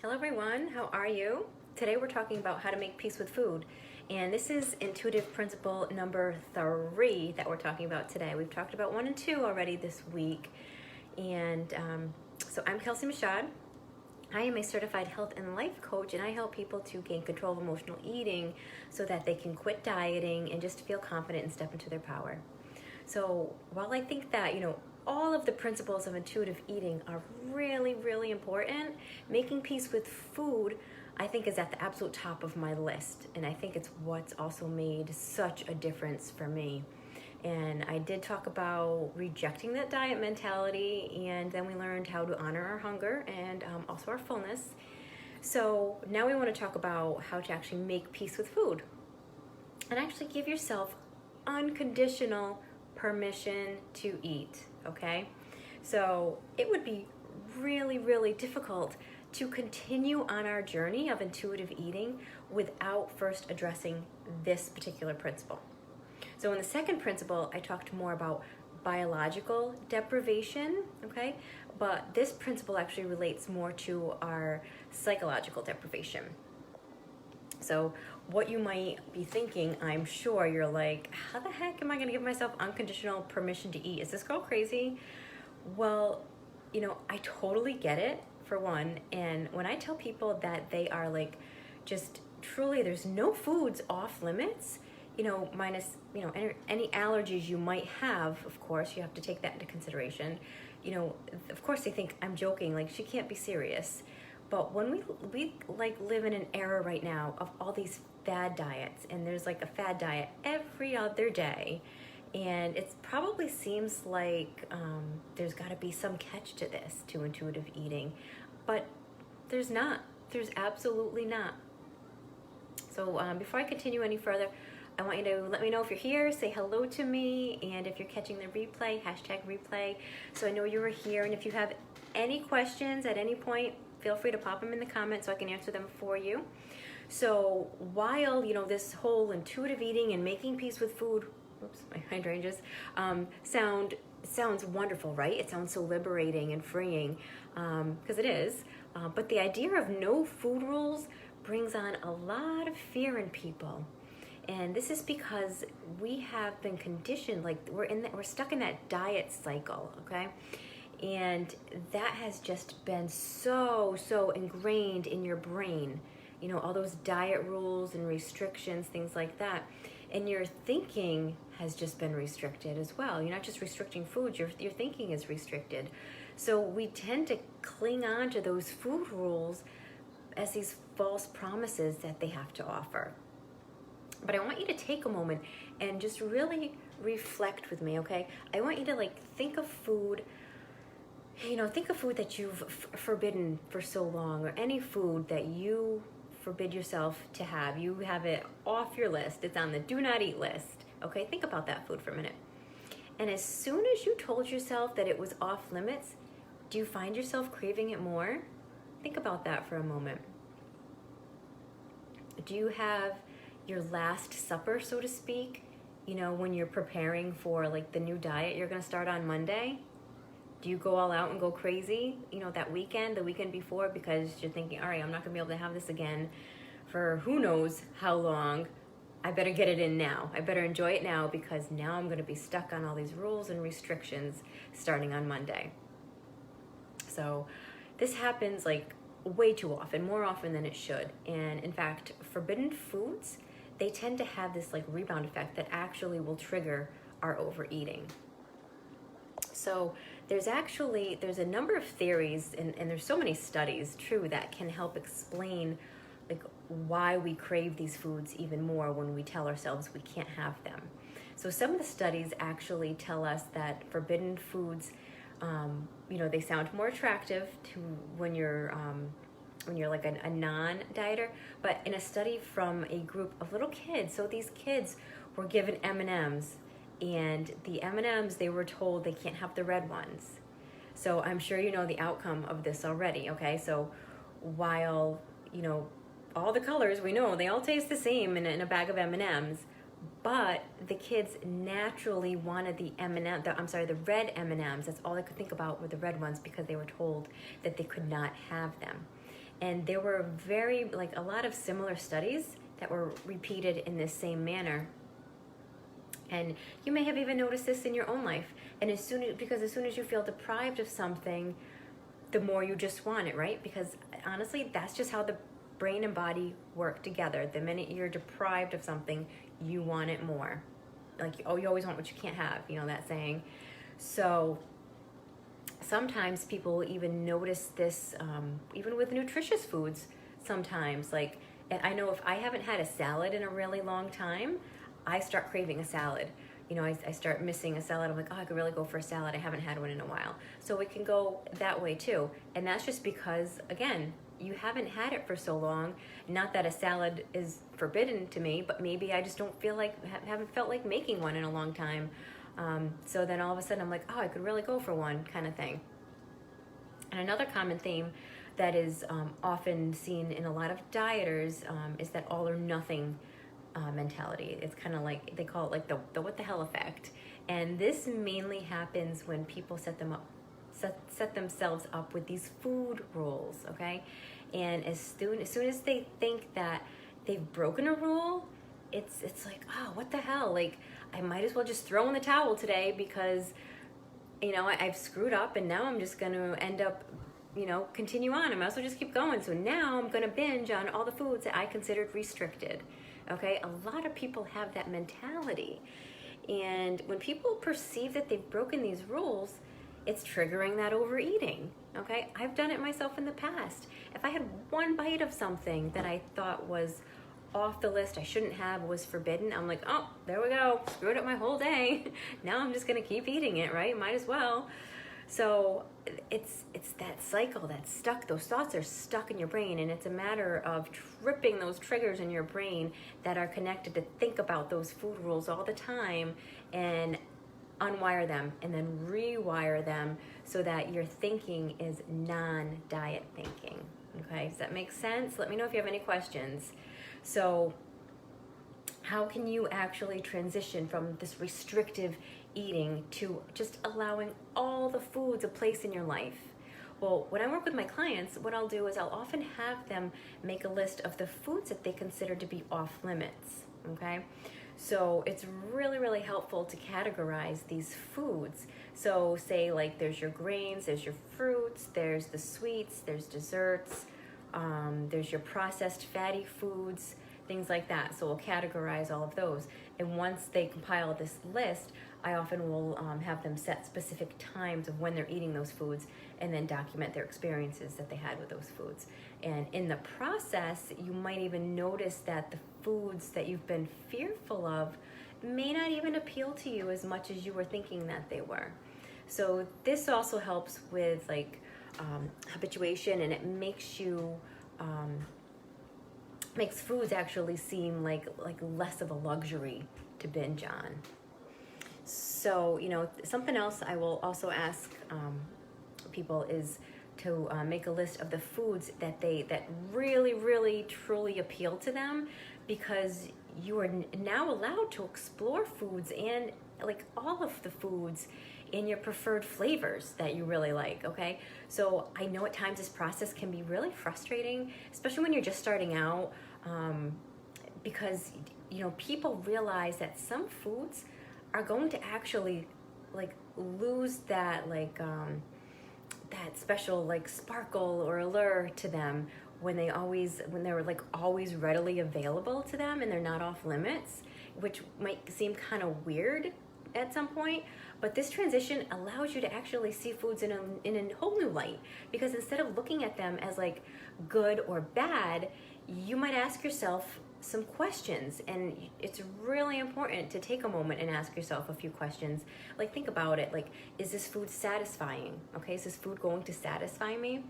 Hello everyone, how are you? Today we're talking about how to make peace with food. And this is intuitive principle number 3 that we're talking about today. We've talked about 1 and 2 already this week. And so I'm Kelsie Michaud. I am a certified health and life coach, and I help people to gain control of emotional eating so that they can quit dieting and just feel confident and step into their power. So while I think that, all of the principles of intuitive eating are really, really important, making peace with food, I think, is at the absolute top of my list. And I think it's what's also made such a difference for me. And I did talk about rejecting that diet mentality, and then we learned how to honor our hunger and also our fullness. So now we want to talk about how to actually make peace with food and actually give yourself unconditional permission to eat, okay? So it would be really, really difficult to continue on our journey of intuitive eating without first addressing this particular principle. So in the second principle, I talked more about biological deprivation, okay? But this principle actually relates more to our psychological deprivation. So what you might be thinking, I'm sure you're like, how the heck am I gonna give myself unconditional permission to eat? Is this girl crazy? Well, I totally get it, for one. And when I tell people that they are like, just truly, there's no foods off limits, minus, any allergies you might have, of course, you have to take that into consideration. Of course they think I'm joking, like she can't be serious. But when we live in an era right now of all these fad diets, and there's like a fad diet every other day, and it probably seems like there's got to be some catch to this, to intuitive eating, but there's not. There's absolutely not. So before I continue any further, I want you to let me know if you're here, say hello to me, and if you're catching the replay, #replay, so I know you were here. And if you have any questions at any point, feel free to pop them in the comments so I can answer them for you. So while, this whole intuitive eating and making peace with food, oops, my hydrangeas, sounds wonderful, right? It sounds so liberating and freeing, because it is. But the idea of no food rules brings on a lot of fear in people. And this is because we have been conditioned, like we're stuck in that diet cycle, okay? And that has just been so ingrained in your brain, all those diet rules and restrictions, things like that. And your thinking has just been restricted as well. You're not just restricting food, your thinking is restricted. So we tend to cling on to those food rules as these false promises that they have to offer. But I want you to take a moment and just really reflect with me, okay? I want you to think of food, think of food that you've forbidden for so long, or any food that you forbid yourself to have. You have it off your list. It's on the do not eat list, okay? Think about that food for a minute. And as soon as you told yourself that it was off limits, do you find yourself craving it more? Think about that for a moment. Do you have your last supper, so to speak, when you're preparing for the new diet you're going to start on Monday? Do you go all out and go crazy, that weekend, the weekend before, because you're thinking, all right, I'm not going to be able to have this again for who knows how long. I better get it in now. I better enjoy it now, because now I'm going to be stuck on all these rules and restrictions starting on Monday. So this happens way too often, more often than it should. And in fact, forbidden foods, they tend to have this rebound effect that actually will trigger our overeating. So there's a number of theories, and there's so many studies, true, that can help explain why we crave these foods even more when we tell ourselves we can't have them. So some of the studies actually tell us that forbidden foods, they sound more attractive to when you're like a non-dieter. But in a study from a group of little kids, so these kids were given M&Ms, and the M&Ms, they were told they can't have the red ones. So I'm sure you know the outcome of this already, okay? So while, all the colors, we know they all taste the same in a bag of M&Ms, but the kids naturally wanted the red M&Ms. That's all they could think about were the red ones, because they were told that they could not have them. And there were a lot of similar studies that were repeated in this same manner. And you may have even noticed this in your own life. And because as soon as you feel deprived of something, the more you just want it, right? Because honestly, that's just how the brain and body work together. The minute you're deprived of something, you want it more. Like, oh, you always want what you can't have, that saying. So sometimes people will even notice this, even with nutritious foods sometimes. Like, and I know if I haven't had a salad in a really long time, I start craving a salad. I start missing a salad. I'm like, oh, I could really go for a salad. I haven't had one in a while. So it can go that way too. And that's just because, again, you haven't had it for so long. Not that a salad is forbidden to me, but maybe I just haven't felt like making one in a long time. So then all of a sudden I'm like, oh, I could really go for one, kind of thing. And another common theme that is often seen in a lot of dieters is that all or nothing mentality. It's kind of like, they call it like the what the hell effect. And this mainly happens when people set themselves up with these food rules, okay? And as soon as they think that they've broken a rule, it's like, oh, what the hell? Like, I might as well just throw in the towel today because, I've screwed up and now I'm just going to end up, continue on. I might as well just keep going. So now I'm going to binge on all the foods that I considered restricted. Okay, a lot of people have that mentality. And when people perceive that they've broken these rules, it's triggering that overeating. Okay, I've done it myself in the past. If I had one bite of something that I thought was off the list, I shouldn't have, was forbidden, I'm like, oh, there we go, screwed up my whole day. Now I'm just gonna keep eating it, right? Might as well. So it's that cycle that's stuck. Those thoughts are stuck in your brain, and it's a matter of tripping those triggers in your brain that are connected to think about those food rules all the time and unwire them and then rewire them so that your thinking is non-diet thinking. Okay, does that make sense? Let me know if you have any questions. So how can you actually transition from this restrictive eating to just allowing all the foods a place in your life? Well, when I work with my clients, what I'll do is I'll often have them make a list of the foods that they consider to be off limits, okay? So it's really, really helpful to categorize these foods. So say like there's your grains, there's your fruits, there's the sweets, there's desserts, there's your processed fatty foods, things like that. So we'll categorize all of those. And once they compile this list, I often will have them set specific times of when they're eating those foods and then document their experiences that they had with those foods. And in the process, you might even notice that the foods that you've been fearful of may not even appeal to you as much as you were thinking that they were. So this also helps with habituation, and it makes you makes foods actually seem like less of a luxury to binge on. So, something else I will also ask people is to make a list of the foods that really, really, truly appeal to them, because you are now allowed to explore foods and all of the foods in your preferred flavors that you really like, okay? So I know at times this process can be really frustrating, especially when you're just starting out, because, people realize that some foods are going to actually lose that that special sparkle or allure to them when they're always readily available to them and they're not off limits, which might seem kind of weird at some point. But this transition allows you to actually see foods in a whole new light, because instead of looking at them as good or bad, you might ask yourself some questions. And it's really important to take a moment and ask yourself a few questions. Think about it. Is this food satisfying? Okay, is this food going to satisfy me?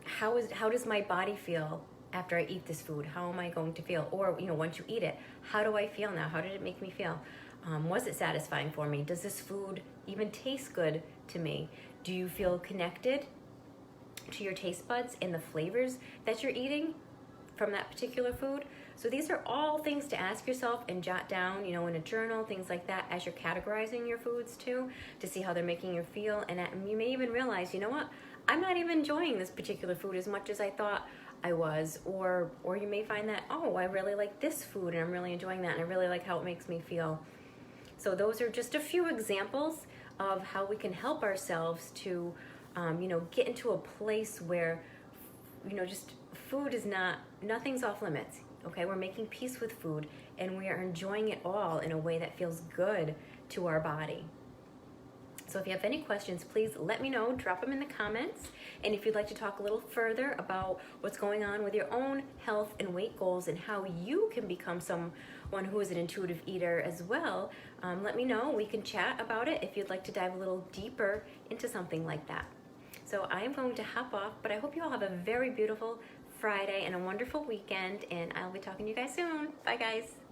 How does my body feel after I eat this food? How am I going to feel? Or, once you eat it, how do I feel now? How did it make me feel? Was it satisfying for me? Does this food even taste good to me? Do you feel connected to your taste buds and the flavors that you're eating from that particular food? So these are all things to ask yourself and jot down, in a journal, things like that, as you're categorizing your foods too, to see how they're making you feel. And you may even realize, I'm not even enjoying this particular food as much as I thought I was. Or you may find that, oh, I really like this food and I'm really enjoying that and I really like how it makes me feel. So those are just a few examples of how we can help ourselves to, get into a place where, just food is nothing's off limits. Okay, we're making peace with food and we are enjoying it all in a way that feels good to our body. So if you have any questions, please let me know, drop them in the comments. And if you'd like to talk a little further about what's going on with your own health and weight goals and how you can become someone who is an intuitive eater as well, let me know. We can chat about it if you'd like to dive a little deeper into something like that. So I am going to hop off, but I hope you all have a very beautiful Friday and a wonderful weekend, and I'll be talking to you guys soon. Bye, guys.